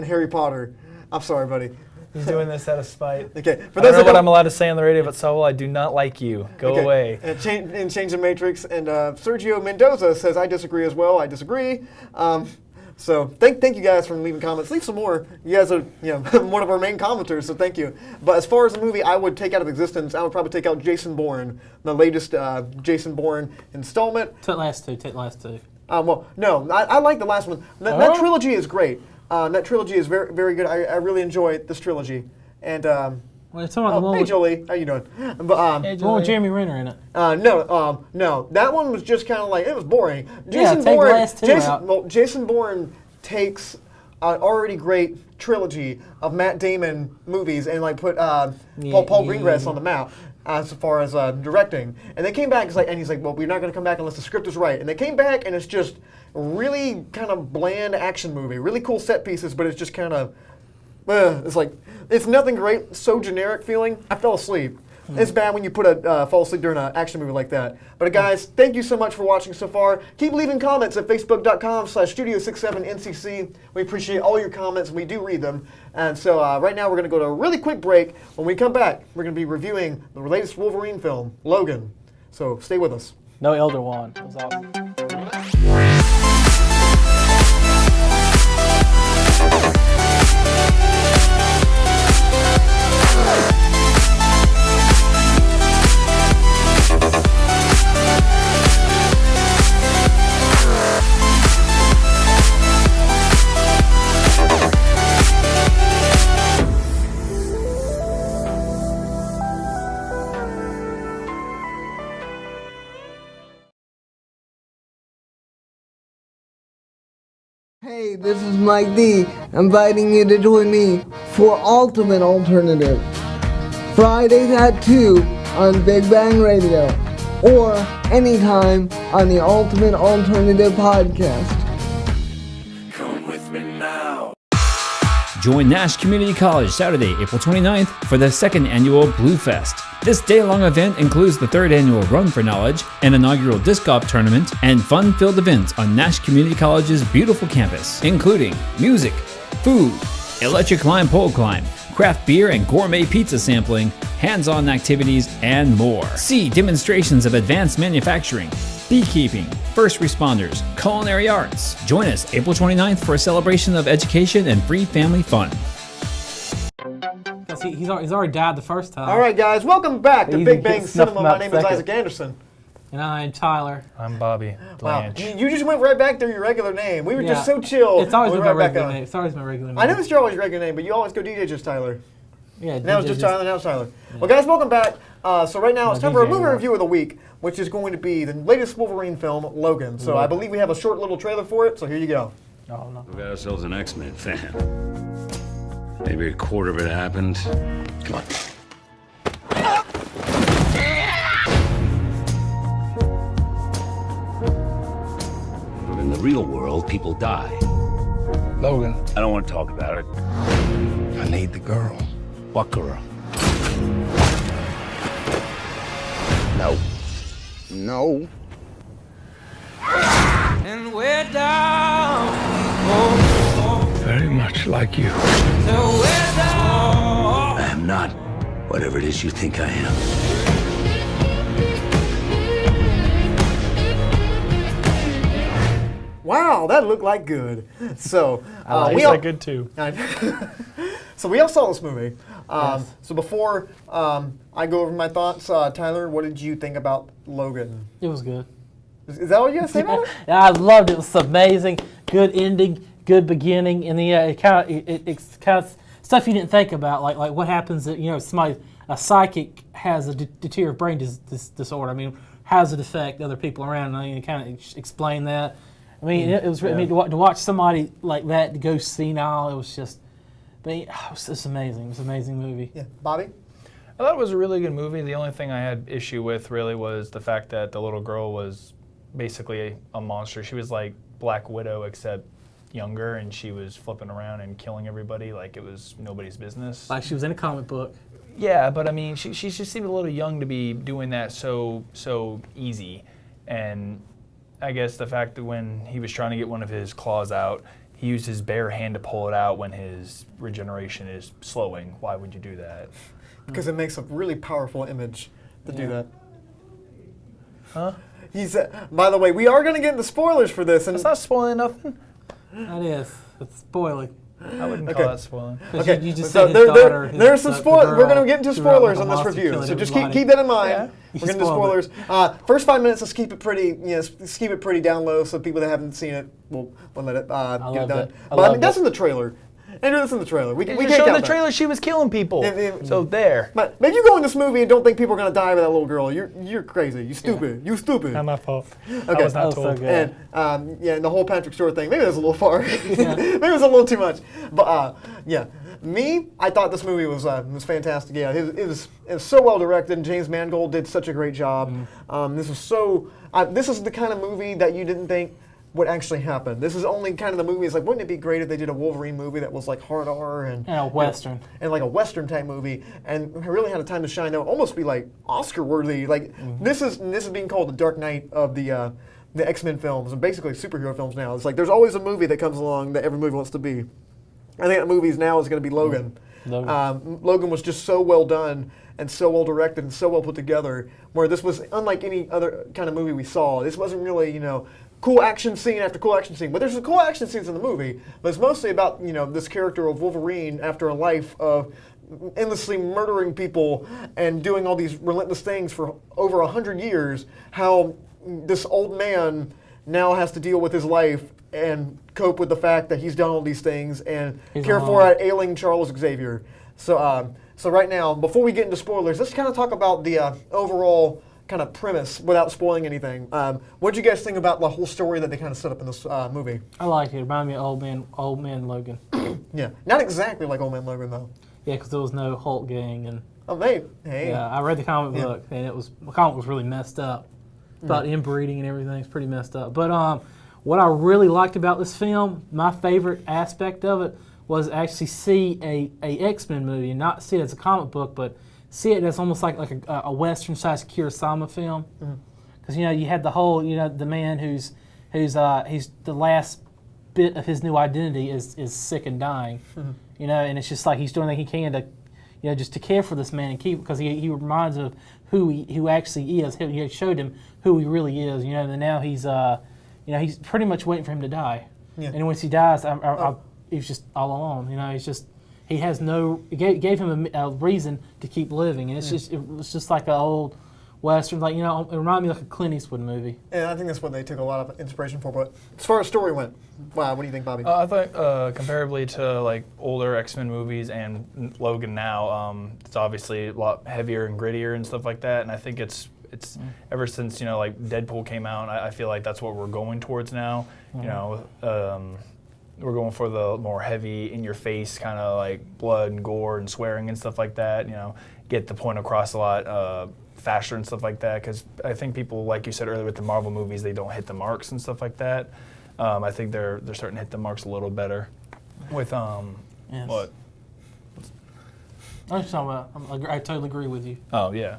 Harry Potter. I'm sorry, buddy. He's doing this out of spite. Okay. I don't know what I'm allowed to say on the radio, but Saul, I do not like you. Go away. And change the Matrix. And Sergio Mendoza says, I disagree as well. I disagree. So thank you guys for leaving comments. Leave some more. You guys are one of our main commenters, so thank you. But as far as the movie I would take out of existence, I would probably take out Jason Bourne, the latest Jason Bourne installment. Take the last two. Well, no, I like the last one. That trilogy is great. That trilogy is very, very good. I really enjoy this trilogy. And hey Jolie, how you doing? But the one with Jeremy Renner in it. No, that one was just kind of like it was boring. Jason Bourne takes an already great trilogy of Matt Damon movies and like put Paul Greengrass on the map as far as directing. And they came back and he's like, well, we're not going to come back unless the script is right. And they came back and it's just a really kind of bland action movie, really cool set pieces, but it's just kind of. It's like, it's nothing great, so generic feeling. I fell asleep. It's bad when you fall asleep during an action movie like that. But guys, thank you so much for watching so far. Keep leaving comments at facebook.com/Studio67NCC. We appreciate all your comments, and we do read them. And so right now we're going to go to a really quick break. When we come back, we're going to be reviewing the latest Wolverine film, Logan. So stay with us. No Elder Wand. That was awesome. Hey, this is Mike D, inviting you to join me for Ultimate Alternative. Fridays at 2 on Big Bang Radio, or anytime on the Ultimate Alternative Podcast. Come with me now. Join Nash Community College Saturday, April 29th for the second annual Blue Fest. This day-long event includes the third annual Run for Knowledge, an inaugural disc golf tournament, and fun-filled events on Nash Community College's beautiful campus, including music, food, electric climb pole climb, craft beer and gourmet pizza sampling, hands-on activities, and more. See demonstrations of advanced manufacturing, beekeeping, first responders, culinary arts. Join us April 29th for a celebration of education and free family fun. He's already died the first time. All right, guys, welcome back to Big Bang Cinema. My name is Isaac Anderson. And I'm Tyler. I'm Bobby Blanche. Wow. You just went right back to your regular name. We were just so chill. It's always been my regular name. It's always my regular name. I know it's your always regular name, but you always go DJ just Tyler. Yeah, now it's just Tyler, now it's Tyler. Yeah. Well, guys, welcome back. So right now it's time for a movie review of the week, which is going to be the latest Wolverine film, Logan. So I believe we have a short little trailer for it, so here you go. Oh, no. We got ourselves an XMen fan. Maybe a quarter of it happened. Come on. But in the real world, people die. Logan. I don't want to talk about it. I need the girl. What girl? No. No. And we're down. Very much like you. So we're down. I am not whatever it is you think I am. Wow, that looked like good. So we all good too. So we all saw this movie. Yes. So before I go over my thoughts, Tyler, what did you think about Logan? It was good. Is that all you got to say about it? I loved it. It was amazing. Good ending. Good beginning. And then it's kind of stuff you didn't think about, like what happens if somebody, a psychic has a deteriorative brain disorder. I mean, how does it affect other people around? I mean, kind of explain that. I mean, it was. I mean, to watch somebody like that go senile, it was just. It's amazing. It was an amazing movie. Yeah, Bobby. I thought it was a really good movie. The only thing I had issue with really was the fact that the little girl was basically a monster. She was like Black Widow except younger, and she was flipping around and killing everybody like it was nobody's business. Like she was in a comic book. Yeah, but I mean, she just seemed a little young to be doing that so easy. And I guess the fact that when he was trying to get one of his claws out, he used his bare hand to pull it out when his regeneration is slowing. Why would you do that? Because it makes a really powerful image to do that. Huh? By the way, we are going to get into spoilers for this. And it's not spoiling nothing. That is. It's spoiling. I wouldn't call that spoiling. Okay, you just so said his daughter, there's some spoilers. We're going to get into threw out spoilers like a on this monster review, killing so just everybody. keep that in mind. Yeah. We're getting into spoilers. First 5 minutes, let's keep it pretty. Let's keep it pretty down low, so people that haven't seen it, we'll let it get it done. But I mean, that's in the trailer. Andrew, that's in the trailer. We can't show count the trailer. She was killing people. So there. But if you go in this movie and don't think people are going to die with that little girl, you're crazy. You stupid. You stupid. Not my fault. Okay. I was not told. So and and the whole Patrick Stewart thing, maybe it was a little far. Maybe it was a little too much. But I thought this movie was fantastic. Yeah, it was so well directed. James Mangold did such a great job. This is the kind of movie that you didn't think what actually happened. This is only kind of the movie. It's like, wouldn't it be great if they did a Wolverine movie that was like hard R and a Western. And like a Western type movie, and really had a time to shine. That would almost be like Oscar worthy. Like this is being called the Dark Knight of the X-Men films, and basically superhero films now. It's like there's always a movie that comes along that every movie wants to be. I think that movie now is going to be Logan. Logan was just so well done and so well directed and so well put together, where this was unlike any other kind of movie we saw. This wasn't really, cool action scene after cool action scene. But there's some cool action scenes in the movie, but it's mostly about, this character of Wolverine after a life of endlessly murdering people and doing all these relentless things for over 100 years, how this old man now has to deal with his life and cope with the fact that he's done all these things and care for an ailing Charles Xavier. So right now, before we get into spoilers, let's kind of talk about the overall kind of premise without spoiling anything. What did you guys think about the whole story that they kind of set up in this movie? I like it. It reminded me of Old Man Logan. Yeah, not exactly like Old Man Logan though. Yeah, because there was no Hulk gang and. Oh, hey. Yeah, I read the comic book and the comic was really messed up. About inbreeding and everything. It's pretty messed up. But what I really liked about this film, my favorite aspect of it, was actually see a X-Men movie and not see it as a comic book, but see it as almost like a Western-sized Kurosawa film. Because you had the whole the man who's the last bit of his new identity is sick and dying. And it's just like he's doing what he can to just to care for this man and keep, because he reminds him of who actually is. He showed him who he really is. And now he's pretty much waiting for him to die. Yeah. And once he dies, he's just all alone. He has no. It gave him a reason to keep living, and it was just like an old Western, like it reminded me of like a Clint Eastwood movie. Yeah, I think that's what they took a lot of inspiration for. But as far as story went, wow, what do you think, Bobby? I think comparably to like older X-Men movies and Logan now, it's obviously a lot heavier and grittier and stuff like that. And I think it's ever since like Deadpool came out, I feel like that's what we're going towards now. We're going for the more heavy, in-your-face kind of like blood and gore and swearing and stuff like that. Get the point across a lot faster and stuff like that. Because I think people, like you said earlier, with the Marvel movies, they don't hit the marks and stuff like that. I think they're starting to hit the marks a little better. With what? I was talking about. I totally agree with you. Oh yeah.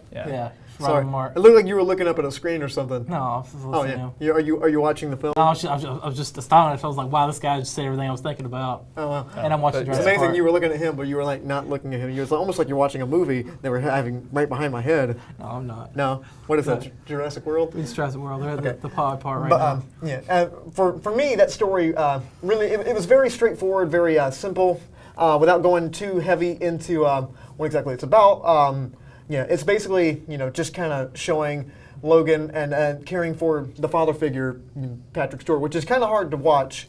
Sorry, Mark. It looked like you were looking up at a screen or something. No, I was listening. Are you watching the film? No, I was just astonished. I was like, wow, this guy just said everything I was thinking about. Oh wow. And I'm watching Jurassic It's amazing Park. you were looking at him, but you were like not looking at him. You was almost like you're watching a movie that we're having right behind my head. No, I'm not. No. What is that? Jurassic World? It's Jurassic World. They're at the pod part right now. For me, that story really it was very straightforward, very simple, without going too heavy into what exactly it's about. It's basically just kind of showing Logan and caring for the father figure, Patrick Stewart, which is kind of hard to watch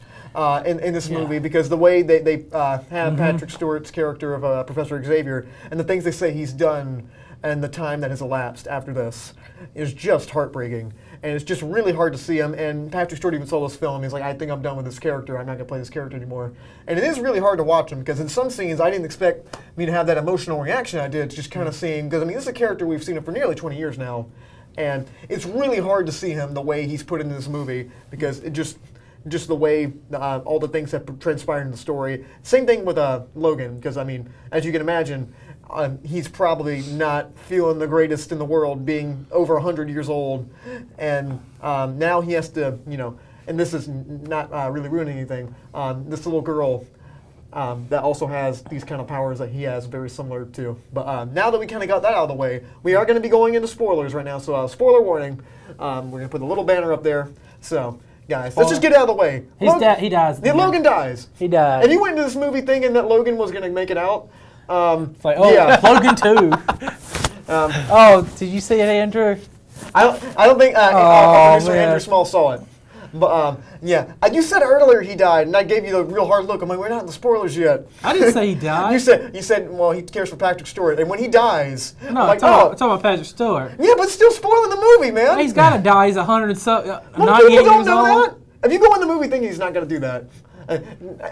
in this movie because the way they have Patrick Stewart's character of Professor Xavier and the things they say he's done and the time that has elapsed after this is just heartbreaking. And it's just really hard to see him. And Patrick Stewart even saw this film. He's like, I think I'm done with this character. I'm not going to play this character anymore. And it is really hard to watch him because in some scenes, I didn't expect me to have that emotional reaction I did, just kind of seeing, because this is a character we've seen him for nearly 20 years now. And it's really hard to see him the way he's put into this movie because it just the way all the things that transpired in the story. Same thing with Logan, because as you can imagine, he's probably not feeling the greatest in the world, being over 100 years old, and now he has to, and this is not really ruining anything. This little girl that also has these kind of powers that he has, very similar to. But now that we kind of got that out of the way, we are going to be going into spoilers right now. So spoiler warning. We're going to put a little banner up there. So. Guys, let's just get it out of the way. He dies. Logan dies. He dies. And you went into this movie thinking that Logan was going to make it out. It's like, Logan 2. Did you see it, Andrew? I don't think our producer Andrew Small saw it. But you said earlier he died, and I gave you the real hard look. I'm like, we're not in the spoilers yet. I didn't say he died. You said, well, he cares for Patrick Stewart, and when he dies, no, I'm talking about Patrick Stewart. Yeah, but still spoiling the movie, man. He's got to die. He's 100 and so 98 years old. That. If you go in the movie thinking he's not going to do that,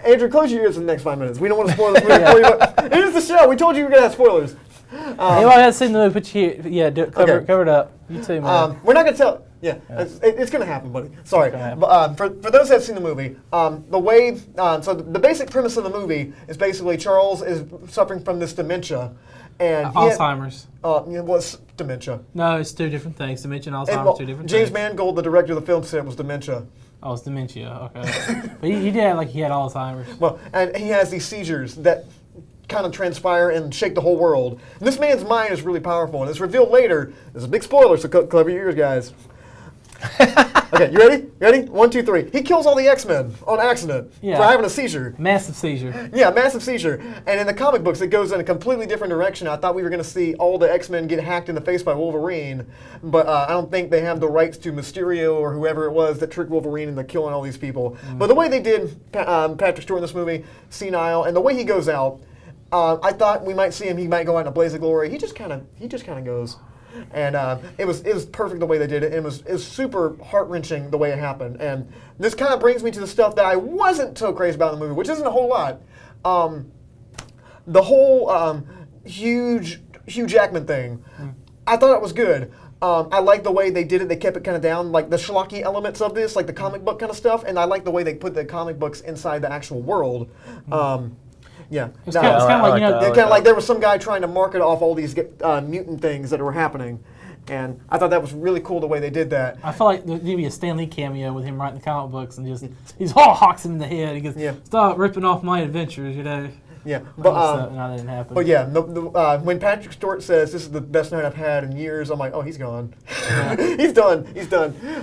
Andrew, close your ears in the next 5 minutes. We don't want to spoil this movie for you. But it is the show. We told you we were going to have spoilers. Anybody hasn't seen the movie, cover it up. You too, man. We're not going to tell. Yeah, it's going to happen, buddy. Sorry. But, for those that have seen the movie, the way, so the basic premise of the movie is basically Charles is suffering from this dementia. And Alzheimer's. What's dementia? No, it's two different things. Dementia and Alzheimer's, two different James things. Mangold, the director of the film, said it was dementia. Oh, it's dementia, okay. But he did like he had Alzheimer's. Well, and he has these seizures that kind of transpire and shake the whole world. And this man's mind is really powerful, and it's revealed later. There's a big spoiler, so cover your ears, guys. Okay, you ready? You ready? 1, 2, 3. He kills all the X-Men on accident for having a seizure. Massive seizure. Yeah, massive seizure. And in the comic books, it goes in a completely different direction. I thought we were going to see all the X-Men get hacked in the face by Wolverine, but I don't think they have the rights to Mysterio or whoever it was that tricked Wolverine into killing all these people. But the way they did Patrick Stewart in this movie, senile, and the way he goes out, I thought we might see him. He might go out in a blaze of glory. He just kind of goes. And it was perfect the way they did it. It was super heart-wrenching the way it happened. And this kind of brings me to the stuff that I wasn't so crazy about in the movie, which isn't a whole lot. The whole Hugh Jackman thing, I thought it was good. I like the way they did it. They kept it kind of down, like the schlocky elements of this, like the comic book kind of stuff. And I like the way they put the comic books inside the actual world. Yeah, it's kind of like there was some guy trying to market off all these mutant things that were happening, and I thought that was really cool the way they did that. I feel like there'd be a Stan Lee cameo with him writing the comic books and just he's hawks him in the head. He goes, "Stop ripping off my adventures," you know. Yeah, but that didn't happen. But yeah, when Patrick Stewart says this is the best night I've had in years, I'm like, oh, he's gone. He's done.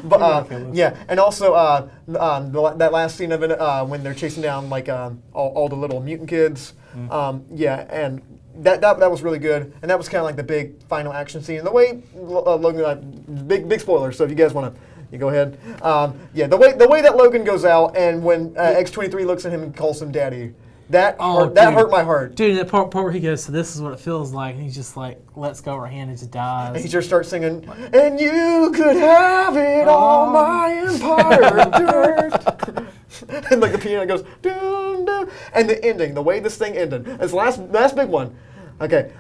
But yeah, and also that last scene of it when they're chasing down like all the little mutant kids. Yeah, and that was really good, and that was kind of like the big final action scene. And the way Logan, big spoilers. So if you guys want to. You go ahead. Yeah, the way that Logan goes out, and when X-23 looks at him and calls him daddy. That hurt my heart. Dude, that part where he goes, so this is what it feels like, and he's just like, lets go of her hand and just dies. And he just starts singing, and you could have it all, my empire. And like the piano goes, dun, dun. And the ending, the way this thing ended, it's the last big one. Okay.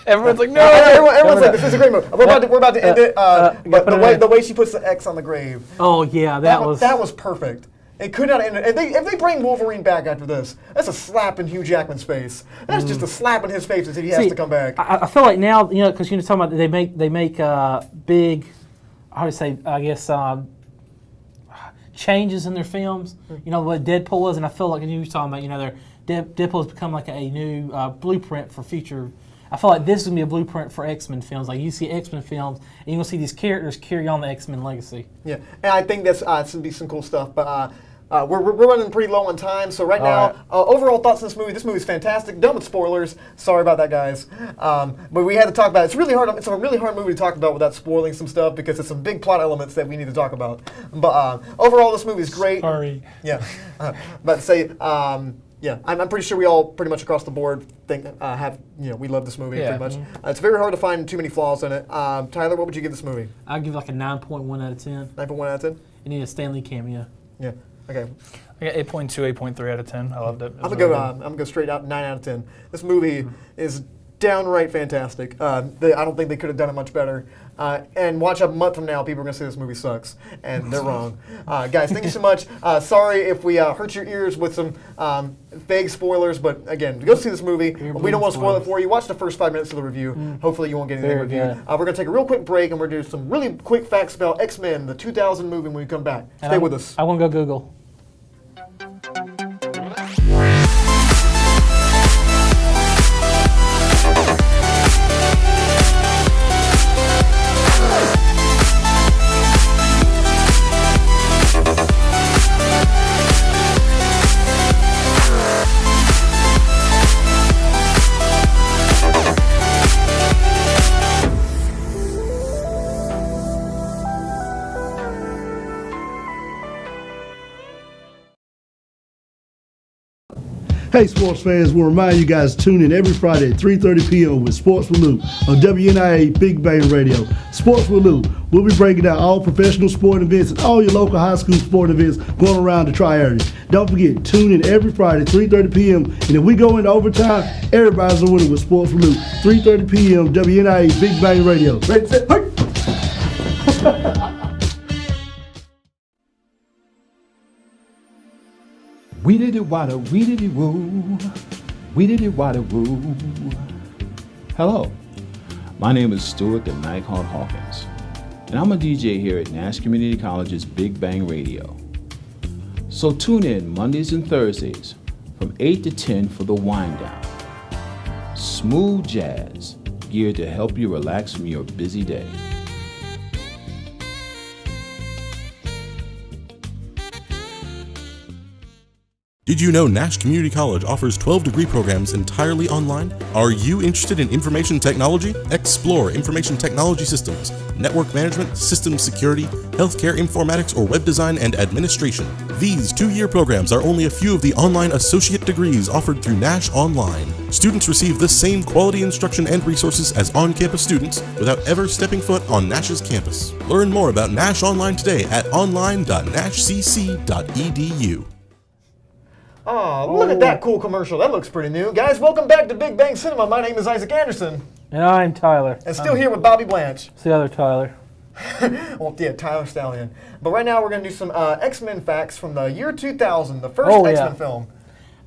Everyone's like, no. Everyone's like, this is a great movie. We're about to end it. But the way she puts the X on the grave. Oh yeah, that was perfect. It could not end. If they bring Wolverine back after this, that's a slap in Hugh Jackman's face. That's just a slap in his face as if he has to come back. I feel like now, because you're talking about they make big, how do you say, I guess, changes in their films. You know what Deadpool is, and I feel like you were talking about, Deadpool has become like a new blueprint for future. I feel like this is going to be a blueprint for X-Men films. Like, you see X-Men films, and you're going to see these characters carry on the X-Men legacy. Yeah, and I think that's going to be some cool stuff. But we're running pretty low on time, so right now, overall thoughts on this movie. This movie's fantastic. Done with spoilers. Sorry about that, guys. But we had to talk about it. It's really hard. It's a really hard movie to talk about without spoiling some stuff because there's some big plot elements that we need to talk about. But overall, this movie is great. Sorry. Yeah. But to say... yeah, I'm pretty sure we all pretty much across the board think we love this movie pretty much. It's very hard to find too many flaws in it. Tyler, what would you give this movie? I'd give like a 9.1 out of 10. 9.1 out of 10? You need a Stan Lee cameo. Yeah. Okay. I got 8.2, 8.3 out of 10. I loved it. I'm gonna go straight out 9 out of 10. This movie is downright fantastic. I don't think they could have done it much better. And watch a month from now, people are going to say this movie sucks. And they're wrong. Guys, thank you so much. Sorry if we hurt your ears with some vague spoilers. But again, go see this movie. We don't want to spoil it for you. Watch the first 5 minutes of the review. Hopefully you won't get anything reviewed. We're going to take a real quick break, and we're going to do some really quick facts about X-Men, the 2000 movie, when we come back. Stay with us. I want to go Google. Hey, sports fans, we'll remind you guys to tune in every Friday at 3:30 p.m. with Sports with Lou on WNIA Big Bang Radio. Sports with Lou. We'll be breaking down all professional sport events and all your local high school sport events going around the Tri-Area. Don't forget, tune in every Friday, 3:30 p.m. And if we go into overtime, everybody's a winner with Sports with Lou. 3:30 p.m. WNIA Big Bang Radio. Ready, set, hey! We did it wada, we did it woo. We did it wada woo. Hello, my name is Stuart the Nighthawk Hawkins, and I'm a DJ here at Nash Community College's Big Bang Radio. So tune in Mondays and Thursdays from 8 to 10 for the wind down. Smooth jazz geared to help you relax from your busy day. Did you know Nash Community College offers 12 degree programs entirely online? Are you interested in information technology? Explore information technology systems, network management, systems security, healthcare informatics, or web design and administration. These 2-year programs are only a few of the online associate degrees offered through Nash Online. Students receive the same quality instruction and resources as on-campus students without ever stepping foot on Nash's campus. Learn more about Nash Online today at online.nashcc.edu. Oh, look at that cool commercial. That looks pretty new. Guys, welcome back to Big Bang Cinema. My name is Isaac Anderson. And I'm Tyler. And still here with Bobby Blanche. It's the other Tyler. Well, yeah, Tyler Stallion. But right now we're going to do some XMen Facts from the year 2000, the first X-Men film.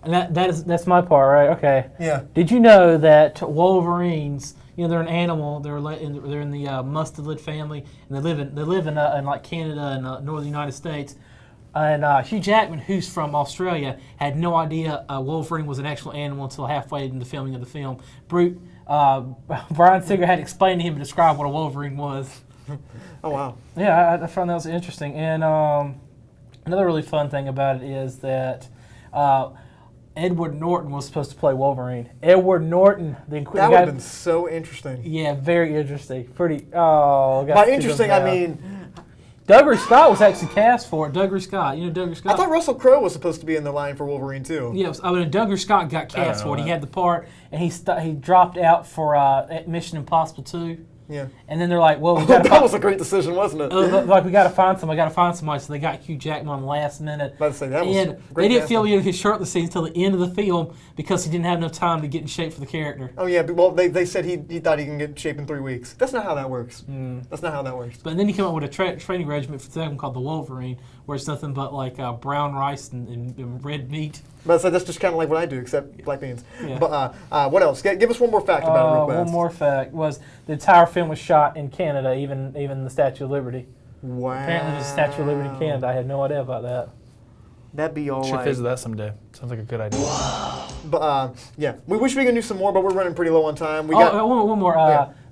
And that's my part, right? Okay. Yeah. Did you know that Wolverines, you know, they're an animal. They're in the mustelid family, and they live in like Canada and northern United States. And Hugh Jackman, who's from Australia, had no idea Wolverine was an actual animal until halfway in the filming of the film. Brute, Brian Singer had to explain to him and describe what a Wolverine was. Oh, wow. Yeah, I found that was interesting. And another really fun thing about it is that Edward Norton was supposed to play Wolverine. Edward Norton. That would have been so interesting. Yeah, very interesting. Pretty. Oh, by interesting, I mean. Douglas Scott was actually cast for it. Douglas Scott, you know Douglas Scott. I thought Russell Crowe was supposed to be in the line for Wolverine too. Yeah, I mean Douglas Scott got cast for it. He had the part, and he dropped out for Mission Impossible 2. Yeah. And then they're like, well, we that was a great decision, wasn't it? Like we got to find somebody. So they got Hugh Jackman on the last minute. About to say, that was and great. They didn't film his shirtless scenes until the end of the film because he didn't have enough time to get in shape for the character. Oh yeah, well they said he thought he can get in shape in 3 weeks. That's not how that works. That's not how that works. But then he came up with a training regimen for them called the Wolverine, where it's nothing but like brown rice and red meat. But so that's just kind of like what I do, except black beans. Yeah. But what else? Give us one more fact about it real fast. One more fact was the entire film was shot in Canada, even the Statue of Liberty. Wow. Apparently there's a Statue of Liberty in Canada. I had no idea about that. That'd be all Should right. visit that someday. Sounds like a good idea. But yeah, we wish we could do some more, but we're running pretty low on time. We got one more.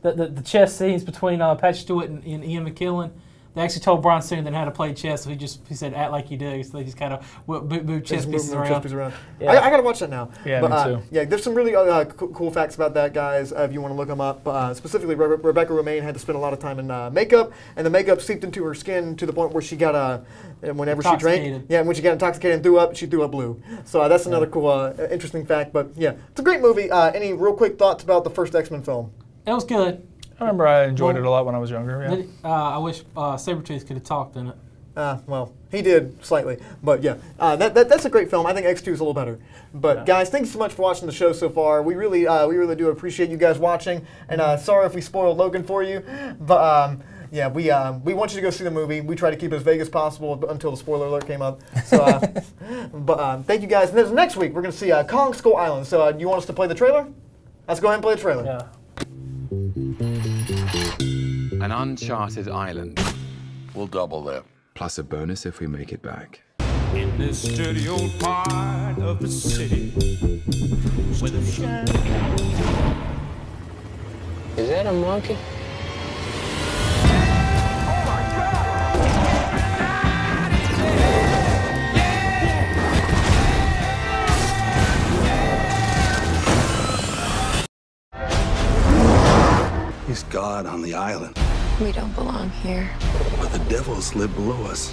The chess scenes between Patrick Stewart and Ian McKellen. They actually told Brian Singer then how to play chess, so he said act like you do. So they just kind of move chess pieces around. Yeah. I gotta watch that now. Yeah, but, me too. Yeah, there's some really cool facts about that, guys. If you want to look them up, specifically Rebecca Romijn had to spend a lot of time in makeup, and the makeup seeped into her skin to the point where she got whenever she drank, when she got intoxicated and threw up, she threw up blue. So that's another cool, interesting fact. But yeah, it's a great movie. Any real quick thoughts about the first X-Men film? It was good. I remember I enjoyed it a lot when I was younger. Yeah. I wish Sabretooth could have talked in it. Well, he did slightly, but yeah, that's a great film. I think X2 is a little better. But guys, thanks so much for watching the show so far. We really do appreciate you guys watching. And sorry if we spoiled Logan for you, but yeah, we want you to go see the movie. We try to keep it as vague as possible until the spoiler alert came up. So, but thank you guys. And next week we're gonna see Kong Skull Island. So, you want us to play the trailer? Let's go ahead and play the trailer. Yeah. An uncharted island. We'll double that. Plus a bonus if we make it back. In this dirty old part of the city where the shine. Is that a monkey? He's God on the island, We don't belong here. but the devils live below us.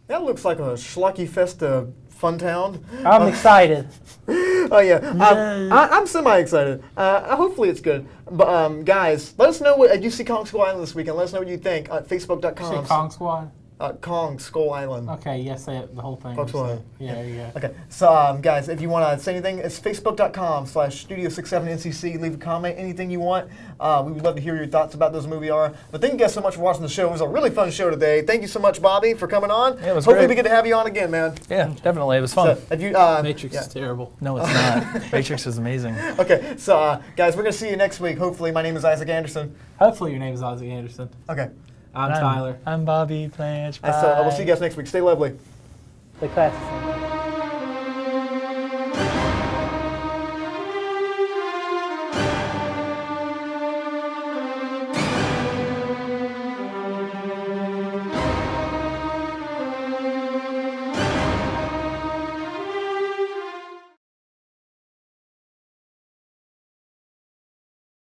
That looks like a schlocky fest of Funtown. I'm excited. Oh yeah, I'm semi-excited. Hopefully it's good. But guys, let us know what you see Kong Skull Island this weekend. Let us know what you think at Facebook.com. See Kong Squad? Kong Skull Island. Okay, yes, say it, the whole thing. Kong Skull Island. Yeah, there you go. Okay, so guys, if you want to say anything, it's Facebook.com/Studio67NCC. Leave a comment, anything you want. We would love to hear your thoughts about those movie are. But thank you guys so much for watching the show. It was a really fun show today. Thank you so much, Bobby, for coming on. Yeah, it was Hopefully great. we get to have you on again, man. Yeah, definitely. It was fun. So, if you, Matrix is terrible. No, it's not. Matrix is amazing. Okay, so guys, we're going to see you next week, hopefully. My name is Isaac Anderson. Hopefully your name is Isaac Anderson. Okay. I'm Tyler. I'm Bobby Blanche. And so we'll see you guys next week. Stay lovely. Stay classy.